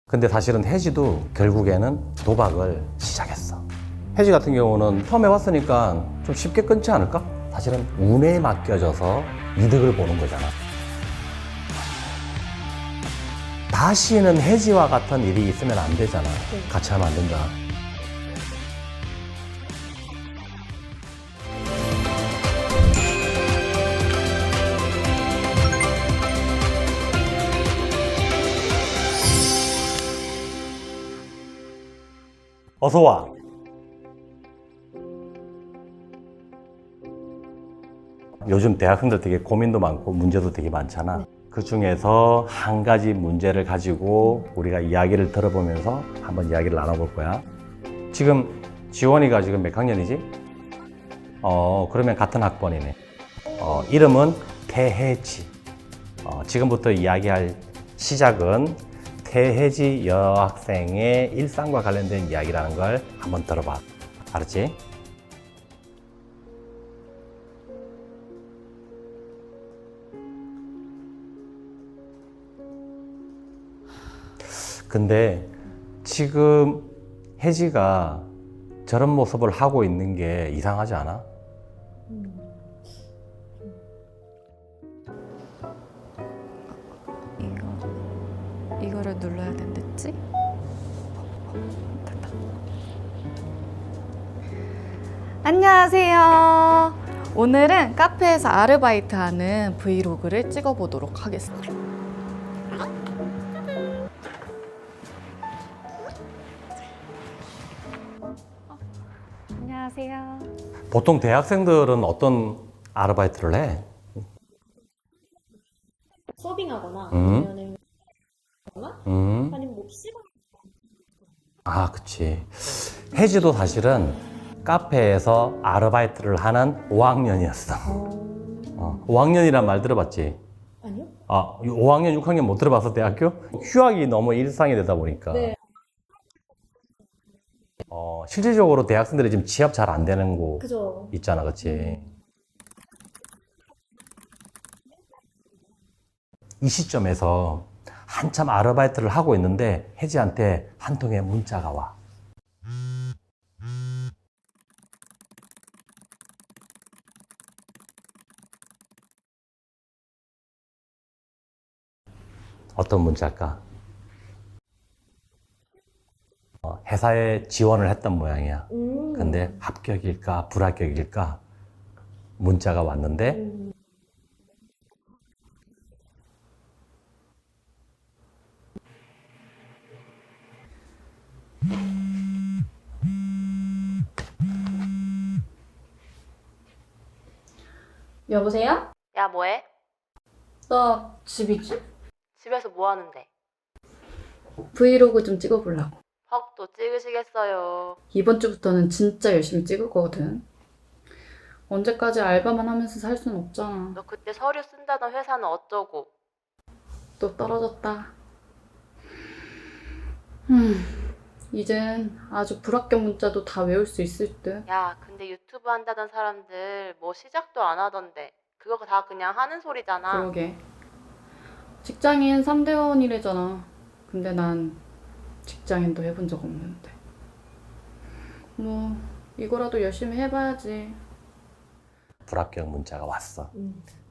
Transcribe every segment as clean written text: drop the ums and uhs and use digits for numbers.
근데 사실은 혜지도 결국에는 도박을 시작했어. 혜지 같은 경우는 처음에 왔으니까 좀 쉽게 끊지 않을까? 사실은 운에 맡겨져서 이득을 보는 거잖아. 다시는 혜지와 같은 일이 있으면 안 되잖아. 같이 하면 안 된다. 어서 와. 요즘 대학생들 되게 고민도 많고 문제도 되게 많잖아. 그 중에서 한 가지 문제를 가지고 우리가 이야기를 들어보면서 한번 이야기를 나눠볼 거야. 지금 지원이가 지금 몇 학년이지? 그러면 같은 학번이네. 이름은 태혜지. 지금부터 이야기할 시작은 태혜지 여학생의 일상과 관련된 이야기라는 걸 한번 들어봐. 알았지? 근데 지금 혜지가 저런 모습을 하고 있는 게 이상하지 않아? 이거를 눌러야 된댔지? 됐다. 안녕하세요. 오늘은 카페에서 아르바이트하는 브이로그를 찍어보도록 하겠습니다. 안녕하세요. 보통 대학생들은 어떤 아르바이트를 해? 서빙하거나 음. 아니면은 아니면 뭐 PC방 아, 그치. 혜지도 사실은 카페에서 아르바이트를 하는 5학년이었어. 5학년이란 말 들어봤지? 아니요? 5학년, 6학년 못 들어봤어, 대학교? 휴학이 너무 일상이 되다 보니까. 네. 실질적으로 대학생들이 지금 취업 잘 안 되는 곳 그죠. 있잖아, 그치? 이 시점에서 한참 아르바이트를 하고 있는데 혜지한테 한 통의 문자가 와. 어떤 문자일까? 회사에 지원을 했던 모양이야. 근데 합격일까 불합격일까 문자가 왔는데 여보세요? 야, 뭐해? 나 집이지? 집에서 뭐 하는데? 브이로그 좀 찍어보려고. 헉, 또 찍으시겠어요. 이번 주부터는 진짜 열심히 찍을 거거든. 언제까지 알바만 하면서 살 순 없잖아. 너 그때 서류 쓴다던 회사는 어쩌고? 또 떨어졌다. 이젠 아주 불합격 문자도 다 외울 수 있을 듯. 야, 근데 유튜브 한다던 사람들 뭐 시작도 안 하던데. 그거 다 그냥 하는 소리잖아. 그러게. 직장인 3대원이래잖아. 근데 난 직장인도 해본 적 없는데. 뭐 이거라도 열심히 해봐야지. 불합격 문자가 왔어.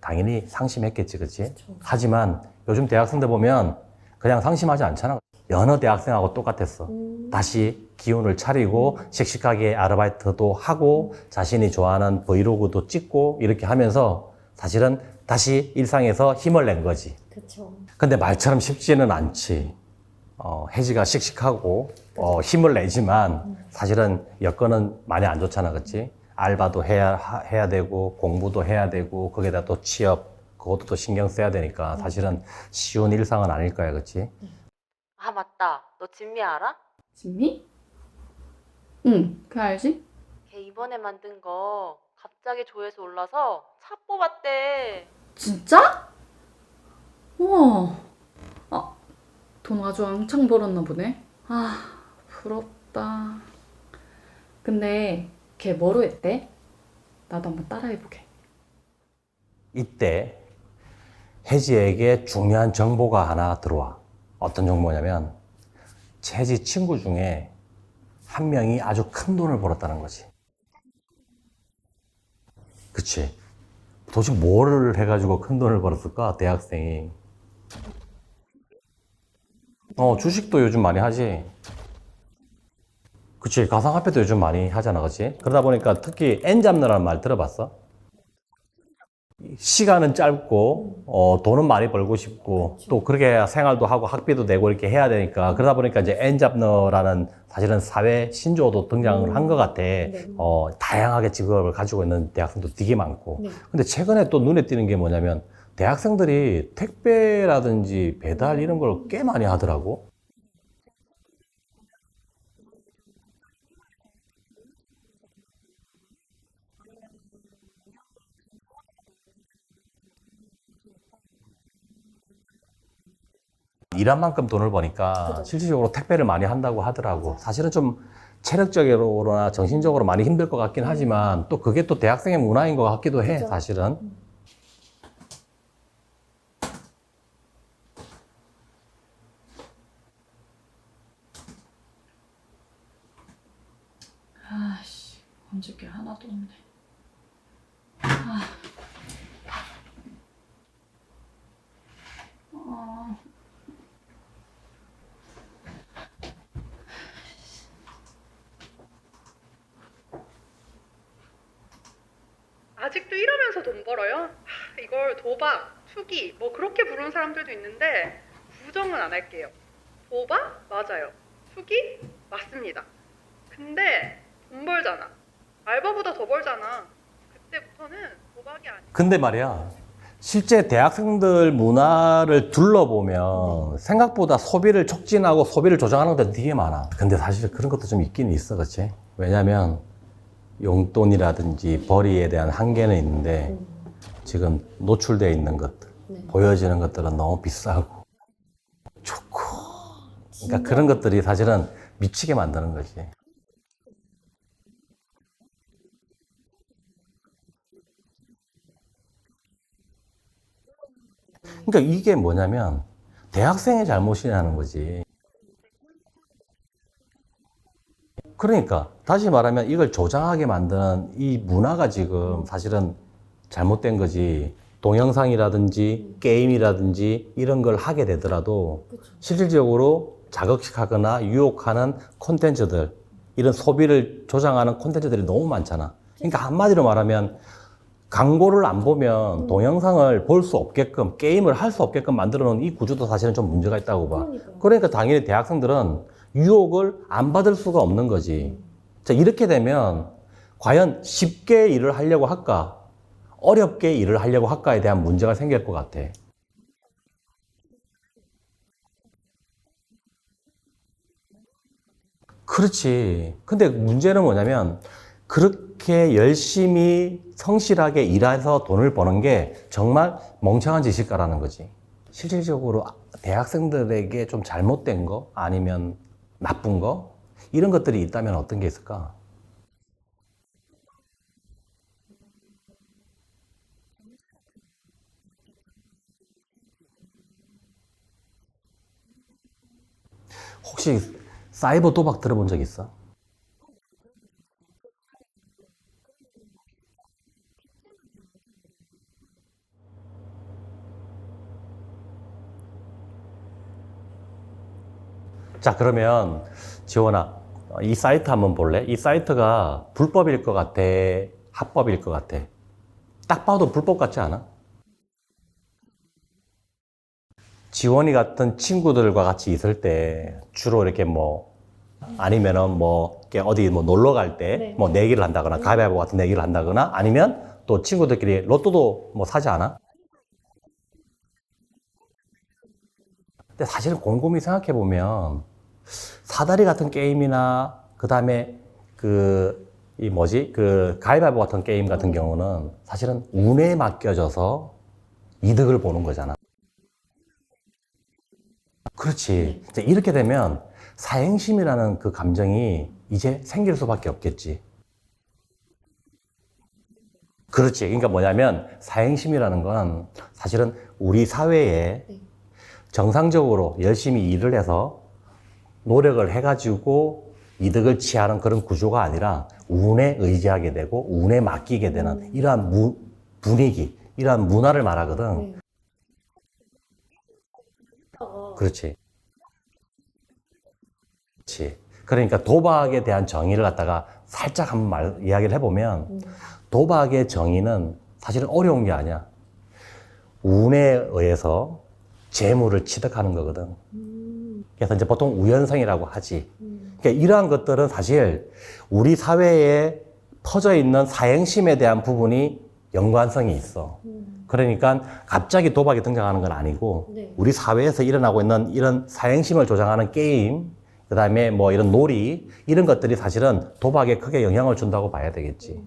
당연히 상심했겠지, 그치? 하지만 요즘 대학생들 보면 그냥 상심하지 않잖아. 여느 대학생하고 똑같았어. 다시 기운을 차리고 씩씩하게 아르바이트도 하고 자신이 좋아하는 브이로그도 찍고 이렇게 하면서 사실은 다시 일상에서 힘을 낸 거지. 그쵸. 근데 말처럼 쉽지는 않지. 혜지가 씩씩하고 힘을 내지만 사실은 여건은 많이 안 좋잖아, 그치? 알바도 해야 되고 공부도 해야 되고 거기다 또 취업 그것도 또 신경 써야 되니까 사실은 쉬운 일상은 아닐 거야, 그치? 아, 맞다. 너 진미 알아? 진미? 응, 그 알지? 걔 이번에 만든 거 갑자기 조회수 올라서 차 뽑았대. 진짜? 우와. 돈 아주 왕창 벌었나 보네. 부럽다. 근데 걔 뭐로 했대? 나도 한번 따라해보게. 이때 혜지에게 중요한 정보가 하나 들어와. 어떤 정보냐면 채지 친구 중에 한 명이 아주 큰 돈을 벌었다는 거지. 그치? 도대체 뭐를 해가지고 큰 돈을 벌었을까? 대학생이. 주식도 요즘 많이 하지. 그치? 가상화폐도 요즘 많이 하잖아, 그치? 그러다 보니까 특히 N 잡느라는 말 들어봤어? 시간은 짧고, 돈은 많이 벌고 싶고, 또 그렇게 생활도 하고 학비도 내고 이렇게 해야 되니까, 그러다 보니까 이제 N 잡너라는 사실은 사회 신조어도 등장을 한 것 같아. 다양하게 직업을 가지고 있는 대학생도 되게 많고. 근데 최근에 또 눈에 띄는 게 뭐냐면, 대학생들이 택배라든지 배달 이런 걸 꽤 많이 하더라고. 일한 만큼 돈을 버니까 실질적으로 택배를 많이 한다고 하더라고. 사실은 좀 체력적으로나 정신적으로 많이 힘들 것 같긴 하지만 또 그게 또 대학생의 문화인 것 같기도 해, 사실은. 아씨, 건질 게 하나도 없네. 아직도 이러면서 돈 벌어요? 이걸 도박, 투기 뭐 그렇게 부르는 사람들도 있는데 부정은 안 할게요. 도박? 맞아요. 투기? 맞습니다. 근데 돈 벌잖아. 알바보다 더 벌잖아. 그때부터는 도박이 아니야. 근데 말이야, 실제 대학생들 문화를 둘러보면 생각보다 소비를 촉진하고 소비를 조장하는 것들 되게 많아. 근데 사실 그런 것도 좀 있긴 있어, 그치? 왜냐면 용돈이라든지 벌이에 대한 한계는 있는데 지금 노출되어 있는 것들, 보여지는 것들은 너무 비싸고 좋고, 그러니까 그런 것들이 사실은 미치게 만드는 거지. 그러니까 이게 뭐냐면 대학생의 잘못이라는 거지. 그러니까 다시 말하면 이걸 조장하게 만드는 이 문화가 지금 사실은 잘못된 거지. 동영상이라든지 게임이라든지 이런 걸 하게 되더라도 실질적으로 자극하거나 유혹하는 콘텐츠들, 이런 소비를 조장하는 콘텐츠들이 너무 많잖아. 그러니까 한마디로 말하면 광고를 안 보면 동영상을 볼 수 없게끔, 게임을 할 수 없게끔 만들어 놓은 이 구조도 사실은 좀 문제가 있다고 봐. 그러니까 당연히 대학생들은 유혹을 안 받을 수가 없는 거지. 자, 이렇게 되면 과연 쉽게 일을 하려고 할까? 어렵게 일을 하려고 할까에 대한 문제가 생길 것 같아. 그렇지. 근데 문제는 뭐냐면 그렇게 열심히 성실하게 일해서 돈을 버는 게 정말 멍청한 짓일까라는 거지. 실질적으로 대학생들에게 좀 잘못된 거 아니면 나쁜 거 이런 것들이 있다면 어떤 게 있을까? 혹시 사이버 도박 들어본 적 있어? 자, 그러면 지원아, 이 사이트 한번 볼래? 이 사이트가 불법일 것 같아? 합법일 것 같아? 딱 봐도 불법 같지 않아? 지원이 같은 친구들과 같이 있을 때 주로 이렇게 뭐 아니면은 뭐 이렇게 어디 뭐 놀러 갈 때 뭐 내기를 한다거나 가위바위보 같은 내기를 한다거나 아니면 또 친구들끼리 로또도 뭐 사지 않아? 근데 사실은 곰곰이 생각해 보면 사다리 같은 게임이나 그다음에 그 가위바위보 같은 게임 같은 경우는 사실은 운에 맡겨져서 이득을 보는 거잖아. 그렇지. 이제 이렇게 되면 사행심이라는 그 감정이 이제 생길 수밖에 없겠지. 그렇지. 그러니까 뭐냐면 사행심이라는 건 사실은 우리 사회에 정상적으로 열심히 일을 해서 노력을 해가지고 이득을 취하는 그런 구조가 아니라 운에 의지하게 되고 운에 맡기게 되는 이러한 분위기, 이러한 문화를 말하거든. 그렇지. 그렇지. 그러니까 도박에 대한 정의를 갖다가 살짝 한번 이야기를 해보면 도박의 정의는 사실은 어려운 게 아니야. 운에 의해서 재물을 취득하는 거거든. 그래서 이제 보통 우연성이라고 하지. 그러니까 이러한 것들은 사실 우리 사회에 퍼져 있는 사행심에 대한 부분이 연관성이 있어. 그러니까 갑자기 도박이 등장하는 건 아니고 우리 사회에서 일어나고 있는 이런 사행심을 조장하는 게임, 그 다음에 뭐 이런 놀이, 이런 것들이 사실은 도박에 크게 영향을 준다고 봐야 되겠지.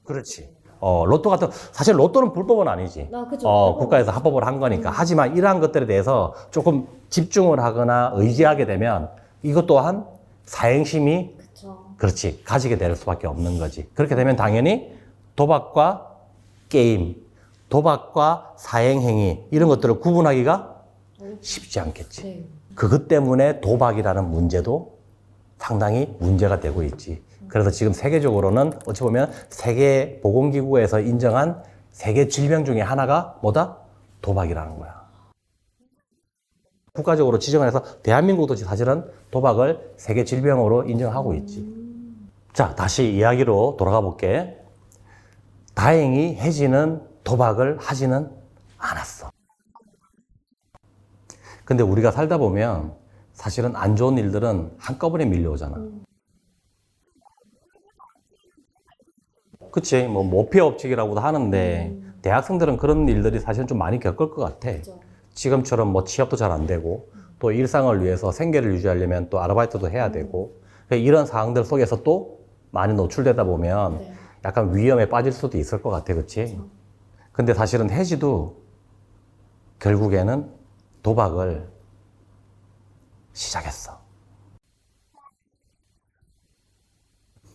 그렇지. 로또 같은, 사실 로또는 불법은 아니지. 그죠. 국가에서 합법을 한 거니까. 하지만 이러한 것들에 대해서 조금 집중을 하거나 의지하게 되면 이것 또한 사행심이 그쵸. 그렇지. 가지게 될 수밖에 없는 거지. 그렇게 되면 당연히 도박과 게임, 도박과 사행행위, 이런 것들을 구분하기가 쉽지 않겠지. 네. 그것 때문에 도박이라는 문제도 상당히 문제가 되고 있지. 그래서 지금 세계적으로는 어찌 보면 세계보건기구에서 인정한 세계 질병 중에 하나가 뭐다? 도박이라는 거야. 국가적으로 지정을 해서 대한민국도 사실은 도박을 세계 질병으로 인정하고 있지. 자, 다시 이야기로 돌아가 볼게. 다행히 혜지는 도박을 하지는 않았어. 근데 우리가 살다 보면 사실은 안 좋은 일들은 한꺼번에 밀려오잖아. 그치? 뭐 모피업칙이라고도 하는데 대학생들은 그런 일들이 사실은 좀 많이 겪을 것 같아. 그죠. 지금처럼 뭐 취업도 잘 안 되고 또 일상을 위해서 생계를 유지하려면 또 아르바이트도 해야 되고 이런 상황들 속에서 또 많이 노출되다 보면 네. 약간 위험에 빠질 수도 있을 것 같아. 그치? 근데 사실은 혜지도 결국에는 도박을 시작했어.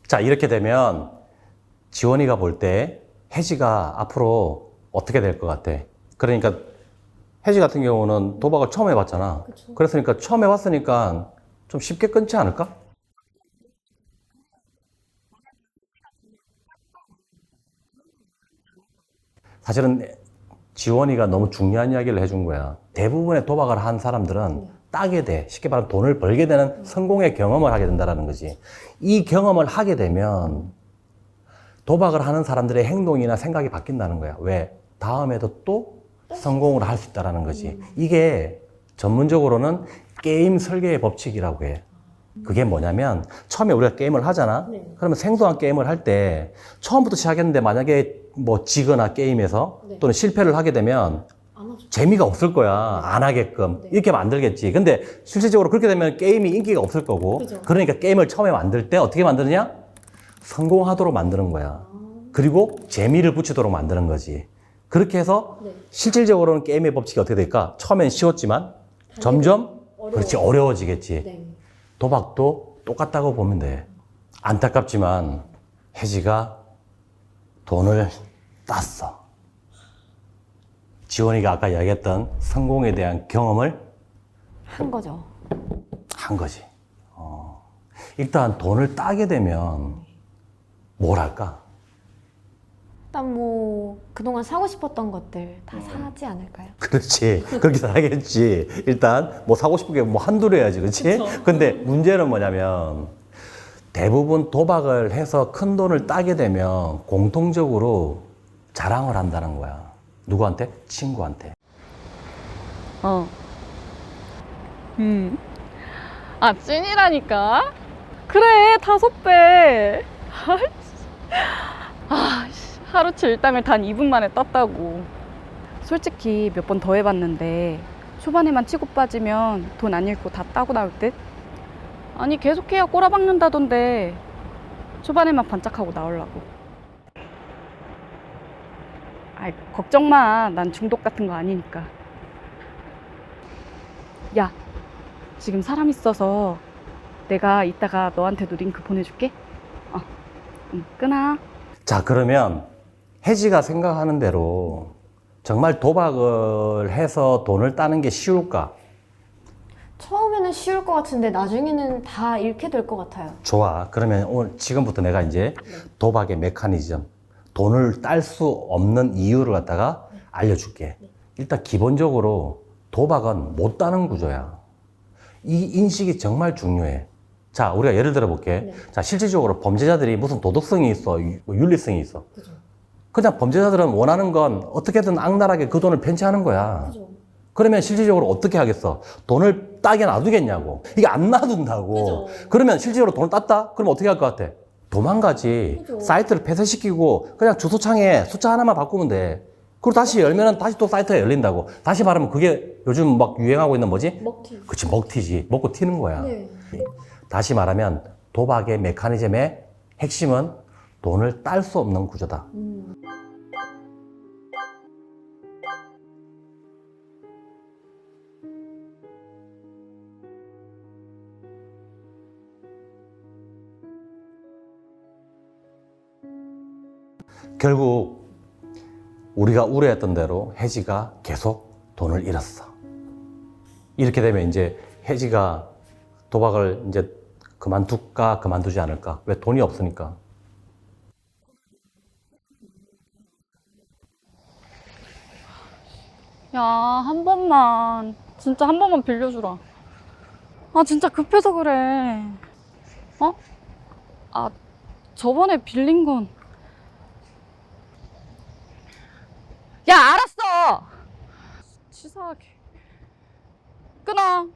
자, 이렇게 되면 지원이가 볼 때 혜지가 앞으로 어떻게 될 것 같아? 그러니까 혜지 같은 경우는 도박을 처음 해봤잖아. 그쵸. 그랬으니까 처음 해봤으니까 좀 쉽게 끊지 않을까? 사실은 지원이가 너무 중요한 이야기를 해준 거야. 대부분의 도박을 한 사람들은 따게 돼. 쉽게 말하면 돈을 벌게 되는 성공의 경험을 하게 된다는 거지. 이 경험을 하게 되면 도박을 하는 사람들의 행동이나 생각이 바뀐다는 거야. 왜? 다음에도 또 성공을 할 수 있다는 거지. 이게 전문적으로는 게임 설계의 법칙이라고 해. 그게 뭐냐면 처음에 우리가 게임을 하잖아. 네. 그러면 생소한 게임을 할 때 처음부터 시작했는데 만약에 뭐 지거나 게임에서 네. 또는 실패를 하게 되면 안 하죠. 재미가 없을 거야. 안 하게끔. 네. 이렇게 만들겠지. 근데 실질적으로 그렇게 되면 게임이 인기가 없을 거고. 그죠. 그러니까 게임을 처음에 만들 때 어떻게 만드느냐? 성공하도록 만드는 거야. 그리고 재미를 붙이도록 만드는 거지. 그렇게 해서 네. 실질적으로는 게임의 법칙이 어떻게 될까? 처음엔 쉬웠지만 점점 그렇지 어려워지겠지. 네. 도박도 똑같다고 보면 돼. 안타깝지만 혜지가 돈을 땄어. 지원이가 아까 이야기했던 성공에 대한 경험을 한 거죠. 한 거지. 일단 돈을 따게 되면 뭘 할까? 일단 뭐 그동안 사고 싶었던 것들 다 사지 않을까요? 그렇지. 그렇게 살겠지. 일단 뭐 사고 싶은 게 뭐 한두로 해야지. 그렇지? 근데 문제는 뭐냐면 대부분 도박을 해서 큰 돈을 따게 되면 공통적으로 자랑을 한다는 거야. 누구한테? 친구한테. 아, 찐이라니까? 그래, 5배. 하루치 일당을 단 2분 만에 땄다고. 솔직히 몇 번 더 해봤는데 초반에만 치고 빠지면 돈 안 잃고 다 따고 나올 듯? 아니, 계속해야 꼬라박는다던데 초반에만 반짝하고 나오려고. 아이, 걱정 마. 난 중독 같은 거 아니니까. 야, 지금 사람 있어서 내가 이따가 너한테도 링크 보내줄게. 끊어. 자, 그러면 혜지가 생각하는 대로 정말 도박을 해서 돈을 따는 게 쉬울까? 처음에는 쉬울 것 같은데 나중에는 다 잃게 될 것 같아요. 좋아. 그러면 오늘 지금부터 내가 이제 도박의 메커니즘, 돈을 딸 수 없는 이유를 갖다가 알려줄게. 일단 기본적으로 도박은 못 따는 구조야. 이 인식이 정말 중요해. 자, 우리가 예를 들어 볼게. 네. 자, 실질적으로 범죄자들이 무슨 도덕성이 있어, 뭐 윤리성이 있어. 그죠. 그냥 범죄자들은 원하는 건 어떻게든 악랄하게 그 돈을 편취하는 거야. 그죠. 그러면 실질적으로 어떻게 하겠어? 돈을 따게 놔두겠냐고. 이게 안 놔둔다고. 그죠. 그러면 실질적으로 돈을 땄다? 그럼 어떻게 할 것 같아? 도망가지. 그죠. 사이트를 폐쇄시키고 그냥 주소창에 숫자 하나만 바꾸면 돼. 그리고 다시 열면은 다시 또 사이트가 열린다고. 다시 말하면 그게 요즘 막 유행하고 있는 뭐지? 먹튀. 그치, 먹튀지. 먹고 튀는 거야. 네. 다시 말하면 도박의 메커니즘의 핵심은 돈을 딸 수 없는 구조다. 결국 우리가 우려했던 대로 혜지가 계속 돈을 잃었어. 이렇게 되면 이제 혜지가 도박을 이제 그만둘까 그만두지 않을까? 왜 돈이 없으니까. 야, 한 번만. 진짜 한 번만 빌려주라. 아, 진짜 급해서 그래. 어? 아, 저번에 빌린 건. 야, 알았어! 치사하게. 끊어.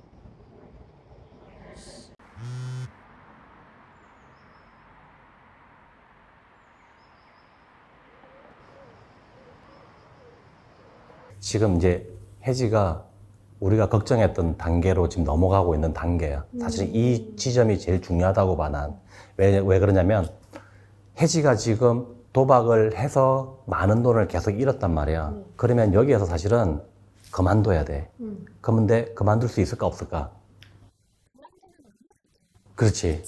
지금 이제 혜지가 우리가 걱정했던 단계로 지금 넘어가고 있는 단계야. 사실 이 지점이 제일 중요하다고 봐, 난. 왜 그러냐면, 혜지가 지금 도박을 해서 많은 돈을 계속 잃었단 말이야. 그러면 여기에서 사실은 그만둬야 돼. 그런데 그만둘 수 있을까, 없을까? 그렇지.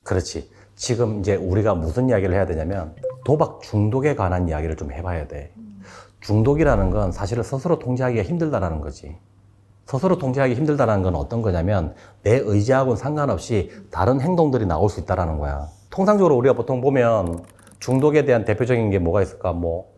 그렇지. 지금 이제 우리가 무슨 이야기를 해야 되냐면, 도박 중독에 관한 이야기를 좀 해봐야 돼. 중독이라는 건 사실은 스스로 통제하기가 힘들다라는 거지. 스스로 통제하기 힘들다는 건 어떤 거냐면 내 의지하고는 상관없이 다른 행동들이 나올 수 있다는 거야. 통상적으로 우리가 보통 보면 중독에 대한 대표적인 게 뭐가 있을까? 뭐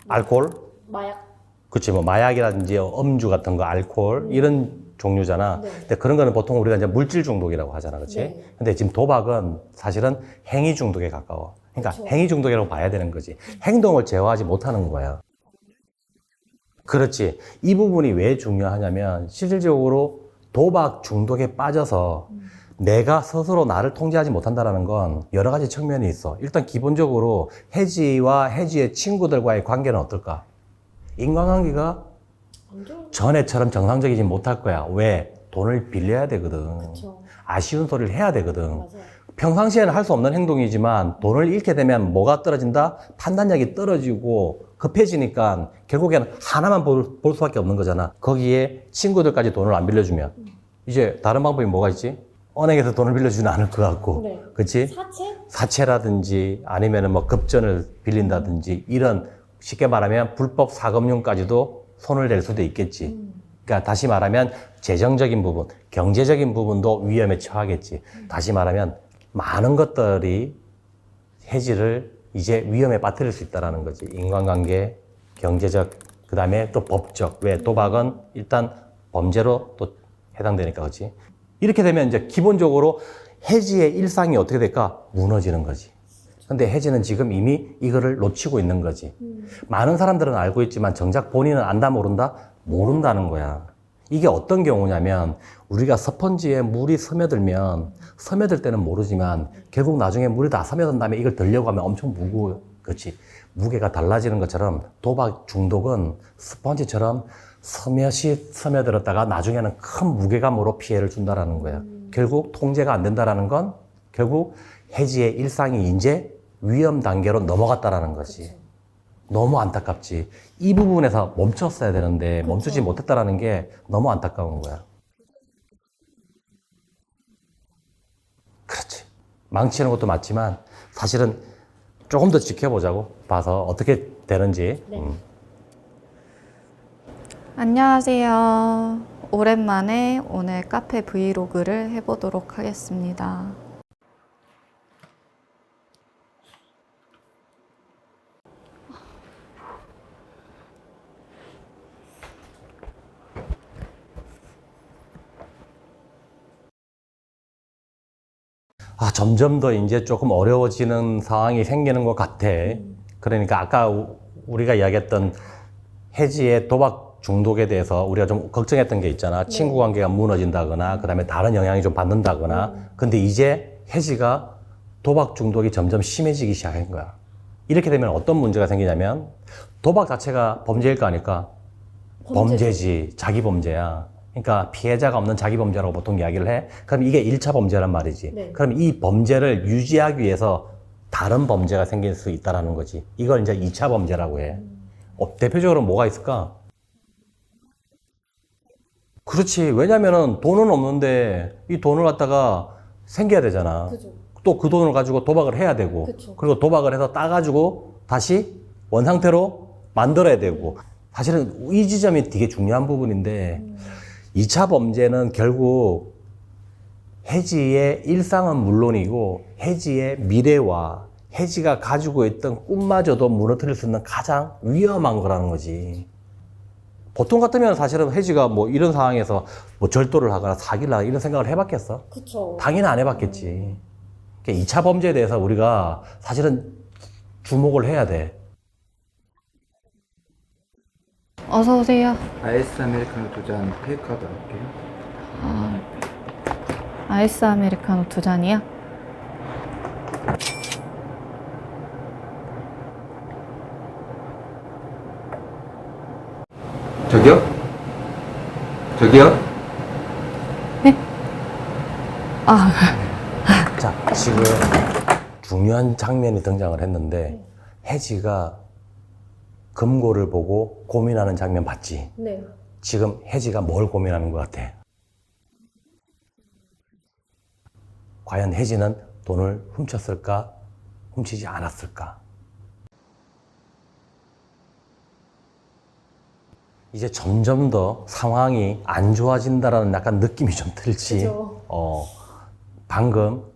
알코올? 마약. 그치, 뭐 마약이라든지 음주 같은 거, 알코올 이런 종류잖아. 네. 근데 그런 거는 보통 우리가 이제 물질 중독이라고 하잖아, 그치? 네. 근데 지금 도박은 사실은 행위 중독에 가까워. 그러니까 그쵸. 행위 중독이라고 봐야 되는 거지. 행동을 제어하지 못하는 거야. 그렇지. 이 부분이 왜 중요하냐면 실질적으로 도박 중독에 빠져서 내가 스스로 나를 통제하지 못한다는 건 여러 가지 측면이 있어. 일단 기본적으로 혜지와 혜지의 친구들과의 관계는 어떨까? 인간관계가 전에처럼 정상적이지 못할 거야. 왜? 돈을 빌려야 되거든. 그쵸. 아쉬운 소리를 해야 되거든. 맞아요. 평상시에는 할 수 없는 행동이지만 돈을 잃게 되면 뭐가 떨어진다? 판단력이 떨어지고 급해지니까 결국에는 하나만 볼 수밖에 없는 거잖아. 거기에 친구들까지 돈을 안 빌려주면 이제 다른 방법이 뭐가 있지? 은행에서 돈을 빌려주지는 않을 것 같고, 네. 그렇지? 사채? 사채라든지 아니면은 뭐 급전을 빌린다든지 이런 쉽게 말하면 불법 사금융까지도 손을 댈 수도 있겠지. 그러니까 다시 말하면 재정적인 부분, 경제적인 부분도 위험에 처하겠지. 다시 말하면 많은 것들이 혜지를 이제 위험에 빠뜨릴 수 있다는 거지. 인간관계, 경제적, 그 다음에 또 법적. 왜? 도박은 일단 범죄로 또 해당되니까, 그렇지? 이렇게 되면 이제 기본적으로 혜지의 일상이 어떻게 될까? 무너지는 거지. 근데 혜지는 지금 이미 이거를 놓치고 있는 거지. 많은 사람들은 알고 있지만 정작 본인은 안다 모른다? 모른다는 거야. 이게 어떤 경우냐면 우리가 스펀지에 물이 스며들면 스며들 때는 모르지만 결국 나중에 물이 다 스며든 다음에 이걸 들려고 하면 엄청 무거워. 그렇지. 무게가 달라지는 것처럼 도박 중독은 스펀지처럼 스며시 스며들었다가 나중에는 큰 무게감으로 피해를 준다라는 거야. 결국 통제가 안 된다라는 건 결국 혜지의 일상이 이제 위험 단계로 넘어갔다라는 거지. 그쵸. 너무 안타깝지. 이 부분에서 멈췄어야 되는데 멈추지 못했다라는 게 너무 안타까운 거야. 그렇지. 망치는 것도 맞지만 사실은 조금 더 지켜보자고 봐서 어떻게 되는지. 네. 안녕하세요. 오랜만에 오늘 카페 브이로그를 해보도록 하겠습니다. 점점 더 이제 조금 어려워지는 상황이 생기는 것 같아. 그러니까 아까 우리가 이야기했던 혜지의 도박 중독에 대해서 우리가 좀 걱정했던 게 있잖아. 친구 관계가 무너진다거나, 그 다음에 다른 영향이 좀 받는다거나. 근데 이제 혜지가 도박 중독이 점점 심해지기 시작한 거야. 이렇게 되면 어떤 문제가 생기냐면, 도박 자체가 범죄일 거 아닐까? 범죄지. 자기 범죄야. 그러니까 피해자가 없는 자기 범죄라고 보통 이야기를 해. 그럼 이게 1차 범죄란 말이지. 그럼 이 범죄를 유지하기 위해서 다른 범죄가 생길 수 있다는 거지. 이걸 이제 2차 범죄라고 해. 대표적으로 뭐가 있을까? 그렇지. 왜냐면은 돈은 없는데 이 돈을 갖다가 생겨야 되잖아. 또 그 돈을 가지고 도박을 해야 되고. 그리고 도박을 해서 따가지고 다시 원상태로 만들어야 되고. 사실은 이 지점이 되게 중요한 부분인데 2차 범죄는 결국 혜지의 일상은 물론이고 혜지의 미래와 혜지가 가지고 있던 꿈마저도 무너뜨릴 수 있는 가장 위험한 거라는 거지. 보통 같으면 사실은 혜지가 뭐 이런 상황에서 뭐 절도를 하거나 사기를 하거나 이런 생각을 해봤겠어? 그쵸. 당연히 안 해봤겠지. 그러니까 2차 범죄에 대해서 우리가 사실은 주목을 해야 돼. 어서 오세요. 아이스 아메리카노 2잔 테이크아웃 할게요. 아이스 아메리카노 2잔이요? 저기요? 저기요? 자, 지금 중요한 장면이 등장을 했는데 혜지가 금고를 보고 고민하는 장면 봤지? 네. 지금 혜지가 뭘 고민하는 것 같아? 과연 혜지는 돈을 훔쳤을까? 훔치지 않았을까? 이제 점점 더 상황이 안 좋아진다라는 약간 느낌이 좀 들지? 방금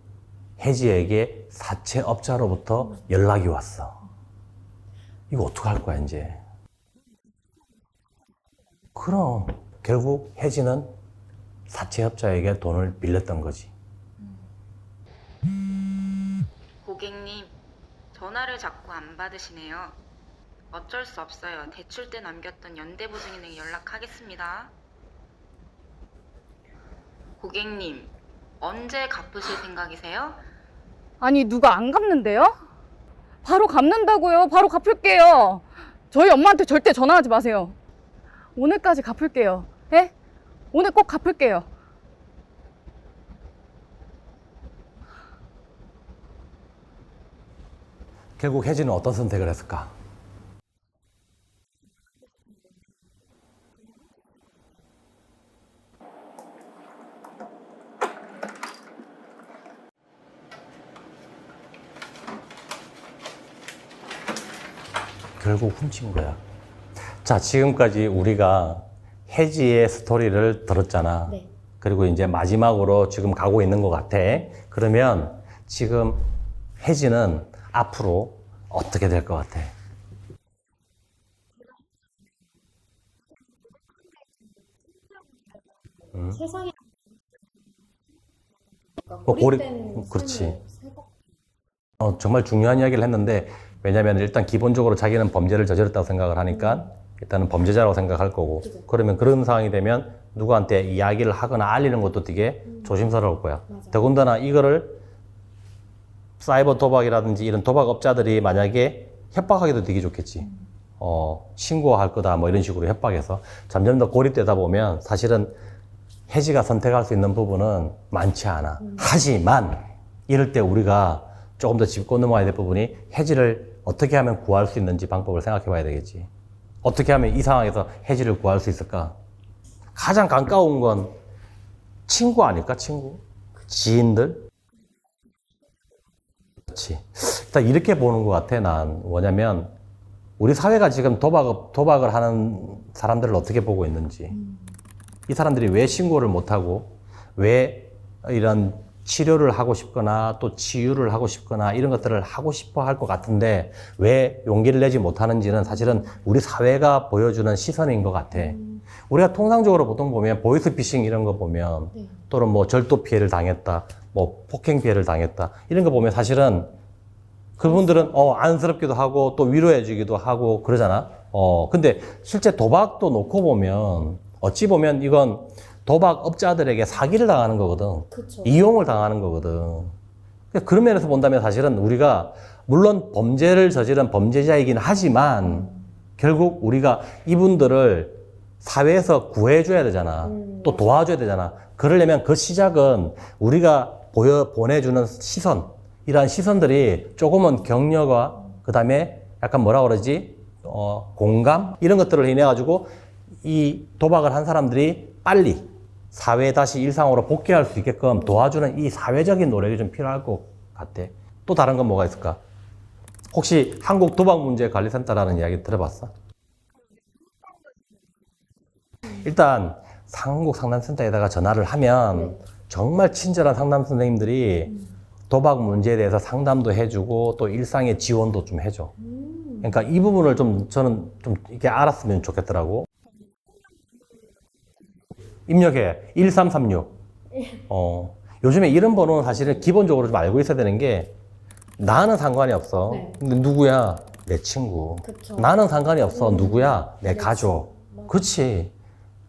혜지에게 사채업자로부터 연락이 왔어. 이거 어떡할 거야, 이제? 그럼, 결국 혜지는 사채업자에게 돈을 빌렸던 거지. 고객님, 전화를 자꾸 안 받으시네요. 어쩔 수 없어요. 대출 때 남겼던 연대보증인에게 연락하겠습니다. 고객님, 언제 갚으실 생각이세요? 아니, 누가 안 갚는데요? 바로 갚는다고요. 바로 갚을게요. 저희 엄마한테 절대 전화하지 마세요. 오늘까지 갚을게요. 예? 오늘 꼭 갚을게요. 결국 혜지는 어떤 선택을 했을까? 결국 훔친 거야. 자, 지금까지 우리가 혜지의 스토리를 들었잖아. 네. 그리고 이제 마지막으로 지금 가고 있는 것 같아. 그러면 지금 혜지는 앞으로 어떻게 될 것 같아? 세상에 그렇지. 정말 중요한 이야기를 했는데, 왜냐면 일단 기본적으로 자기는 범죄를 저질렀다고 생각을 하니까 일단은 범죄자라고 생각할 거고, 그러면 그런 상황이 되면 누구한테 이야기를 하거나 알리는 것도 되게 조심스러울 거야. 더군다나 이거를 사이버 도박이라든지 이런 도박업자들이 만약에 협박하기도 되게 좋겠지. 신고할 거다 뭐 이런 식으로 협박해서 점점 더 고립되다 보면 사실은 혜지가 선택할 수 있는 부분은 많지 않아. 하지만 이럴 때 우리가 조금 더 짚고 넘어가야 될 부분이 혜지를 어떻게 하면 구할 수 있는지 방법을 생각해 봐야 되겠지. 어떻게 하면 이 상황에서 혜지를 구할 수 있을까? 가장 가까운 건 친구 아닐까? 친구? 지인들? 그렇지. 일단 이렇게 보는 것 같아, 난. 뭐냐면, 우리 사회가 지금 도박을 하는 사람들을 어떻게 보고 있는지. 이 사람들이 왜 신고를 못하고 왜 이런 치료를 하고 싶거나 또 치유를 하고 싶거나 이런 것들을 하고 싶어 할 것 같은데 왜 용기를 내지 못하는지는 사실은 우리 사회가 보여주는 시선인 것 같아. 우리가 통상적으로 보통 보면 보이스피싱 이런 거 보면 또는 뭐 절도 피해를 당했다, 뭐 폭행 피해를 당했다 이런 거 보면 사실은 그분들은 안쓰럽기도 하고 또 위로해주기도 하고 그러잖아. 근데 실제 도박도 놓고 보면 어찌 보면 이건 도박업자들에게 사기를 당하는 거거든. 그쵸. 이용을 당하는 거거든. 그런 면에서 본다면 사실은 우리가 물론 범죄를 저지른 범죄자이긴 하지만 결국 우리가 이분들을 사회에서 구해줘야 되잖아. 또 도와줘야 되잖아. 그러려면 그 시작은 우리가 보내주는 시선, 이러한 시선들이 조금은 격려와 그 다음에 약간 뭐라 그러지? 공감? 이런 것들을 인해 가지고 이 도박을 한 사람들이 빨리 사회에 다시 일상으로 복귀할 수 있게끔 도와주는 이 사회적인 노력이 좀 필요할 것 같아. 또 다른 건 뭐가 있을까? 혹시 한국도박문제관리센터라는 이야기 들어봤어? 일단 한국상담센터에다가 전화를 하면 정말 친절한 상담 선생님들이 도박 문제에 대해서 상담도 해주고 또 일상의 지원도 좀 해줘. 그러니까 이 부분을 좀 저는 좀 이렇게 알았으면 좋겠더라고. 입력해. 1336. 요즘에 이런 번호는 사실은 기본적으로 좀 알고 있어야 되는 게 나는 상관이 없어. 근데 누구야? 내 친구. 그쵸. 나는 상관이 없어. 누구야? 내 가족. 그렇지.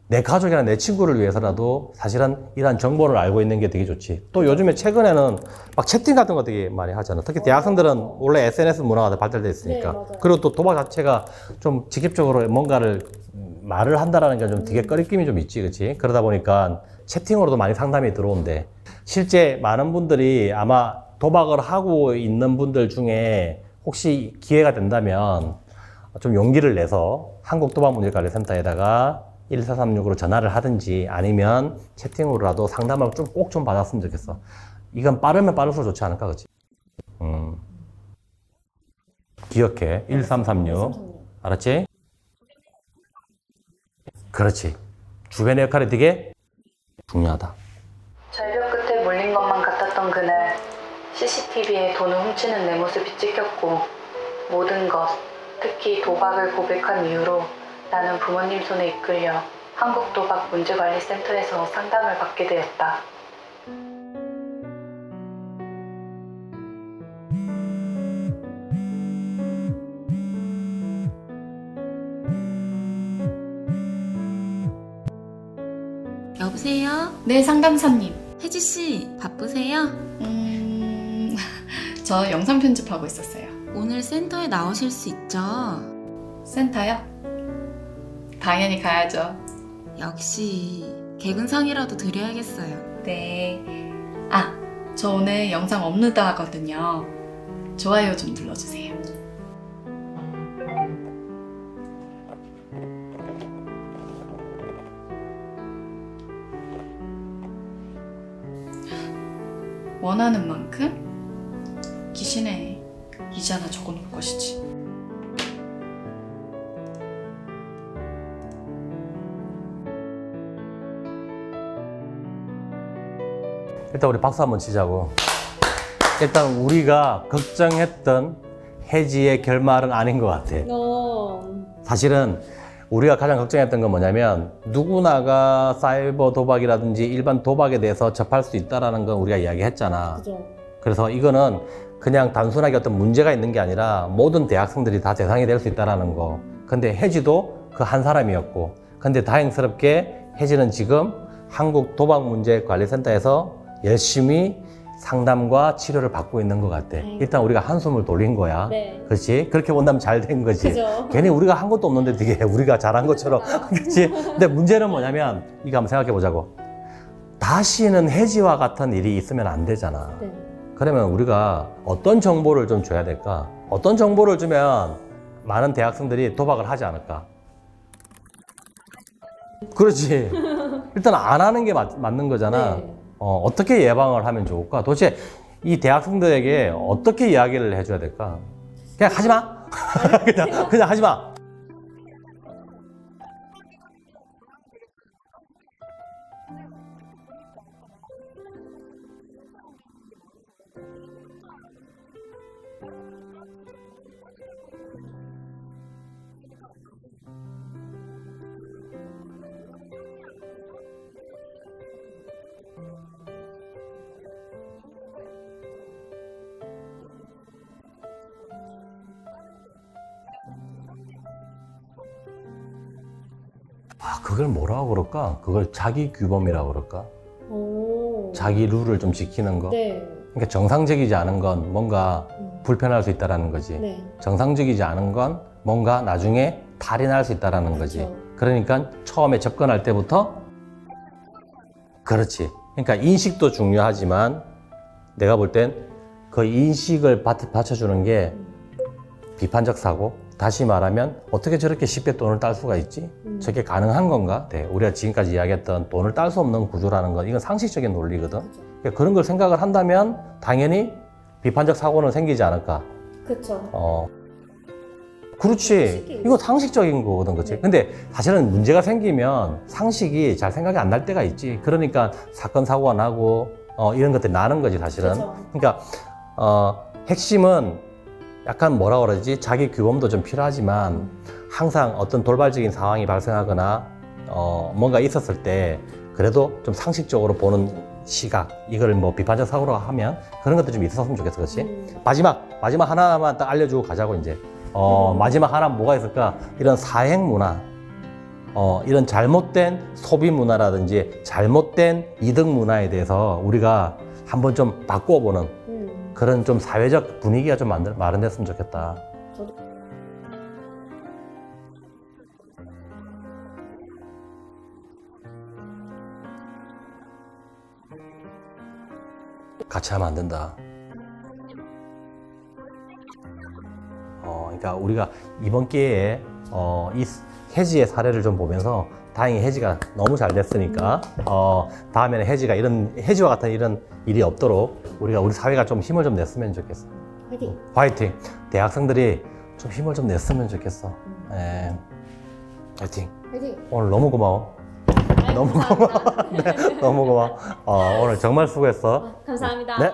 내 가족이나 내 친구를 위해서라도 사실은 이러한 정보를 알고 있는 게 되게 좋지. 또 요즘에 최근에는 막 채팅 같은 거 되게 많이 하잖아. 특히 대학생들은 원래 SNS 문화가 발달돼 있으니까. 그리고 또 도박 자체가 좀 직접적으로 뭔가를 말을 한다라는 게 좀 되게 꺼리낌이 좀 있지, 그렇지? 그러다 보니까 채팅으로도 많이 상담이 들어온대. 실제 많은 분들이 아마 도박을 하고 있는 분들 중에 혹시 기회가 된다면 좀 용기를 내서 한국도박문제관리센터에다가 1436으로 전화를 하든지 아니면 채팅으로라도 상담을 좀 꼭 좀 받았으면 좋겠어. 이건 빠르면 빠를수록 좋지 않을까, 그렇지? 기억해. 1336. 알았지? 그렇지. 주변의 역할이 되게 중요하다. 절벽 끝에 몰린 것만 같았던 그날 CCTV에 돈을 훔치는 내 모습이 찍혔고 모든 것, 특히 도박을 고백한 이후로 나는 부모님 손에 이끌려 한국도박문제관리센터에서 상담을 받게 되었다. 여보세요? 네, 상담사님. 혜지씨, 바쁘세요? 저 영상 편집하고 있었어요. 오늘 센터에 나오실 수 있죠? 센터요? 당연히 가야죠. 역시 개근상이라도 드려야겠어요. 네. 아, 저 오늘 영상 업로드 하거든요. 좋아요 좀 눌러주세요. 원하는 만큼? 기신에 이제 하나 적어놓을 것이지. 일단 우리 박수 한번 치자고. 일단 우리가 걱정했던 혜지의 결말은 아닌 것 같아. 사실은 우리가 가장 걱정했던 건 뭐냐면 누구나가 사이버 도박이라든지 일반 도박에 대해서 접할 수 있다는 건 우리가 이야기했잖아. 그죠. 그래서 이거는 그냥 단순하게 어떤 문제가 있는 게 아니라 모든 대학생들이 다 대상이 될 수 있다는 거. 근데 혜지도 그 한 사람이었고, 근데 다행스럽게 혜지는 지금 한국도박문제관리센터에서 열심히 상담과 치료를 받고 있는 것 같아. 일단 우리가 한숨을 돌린 거야. 네. 그렇지? 그렇게 본다면 잘 된 거지. 그죠. 괜히 우리가 한 것도 없는데 되게 우리가 잘한 것처럼. 그렇지? 근데 문제는 뭐냐면, 이거 한번 생각해 보자고. 다시는 혜지와 같은 일이 있으면 안 되잖아. 네. 그러면 우리가 어떤 정보를 좀 줘야 될까? 어떤 정보를 주면 많은 대학생들이 도박을 하지 않을까? 그렇지. 일단 안 하는 게 맞는 거잖아. 네. 어떻게 예방을 하면 좋을까? 도대체 이 대학생들에게 어떻게 이야기를 해줘야 될까? 그냥 하지 마. 그냥 하지 마. 그걸 뭐라고 그럴까? 그걸 자기 규범이라고 그럴까? 오. 자기 룰을 좀 지키는 거. 네. 그러니까 정상적이지 않은 건 뭔가 불편할 수 있다라는 거지. 네. 정상적이지 않은 건 뭔가 나중에 탈이 날 수 있다라는 거지. 그쵸. 그러니까 처음에 접근할 때부터 그렇지. 그러니까 인식도 중요하지만 내가 볼 땐 그 인식을 받쳐주는 게 비판적 사고. 다시 말하면 어떻게 저렇게 쉽게 돈을 딸 수가 있지? 저게 가능한 건가? 네, 우리가 지금까지 이야기했던 돈을 딸 수 없는 구조라는 건 이건 상식적인 논리거든. 그러니까 그런 걸 생각을 한다면 당연히 비판적 사고는 생기지 않을까? 그쵸. 그렇지. 이거 상식적인 거거든, 그치? 네. 근데 사실은 문제가 생기면 상식이 잘 생각이 안 날 때가 있지. 그러니까 사건, 사고가 나고, 이런 것들이 나는 거지, 사실은. 그쵸. 그러니까, 핵심은 약간 뭐라 그러지? 자기 규범도 좀 필요하지만 항상 어떤 돌발적인 상황이 발생하거나, 뭔가 있었을 때 그래도 좀 상식적으로 보는 시각, 이걸 뭐 비판적 사고로 하면 그런 것도 좀 있었으면 좋겠어, 그렇지? 마지막 하나만 딱 알려주고 가자고, 이제. 마지막 하나 뭐가 있을까? 이런 사행 문화, 이런 잘못된 소비 문화라든지 잘못된 이득 문화에 대해서 우리가 한번 좀 바꿔보는 그런 좀 사회적 분위기가 좀 마련됐으면 좋겠다. 같이 하면 안 된다. 그러니까 우리가 이번 기회에 이 혜지의 사례를 좀 보면서 다행히 혜지가 너무 잘 됐으니까 다음에는 혜지와 같은 이런 일이 없도록 우리 사회가 좀 힘을 좀 냈으면 좋겠어. 화이팅! 화이팅! 대학생들이 좀 힘을 좀 냈으면 좋겠어. 네. 화이팅! 화이팅! 오늘 너무 고마워. 너무 고마워. 네, 너무 고마워. 오늘 정말 수고했어. 감사합니다. 네.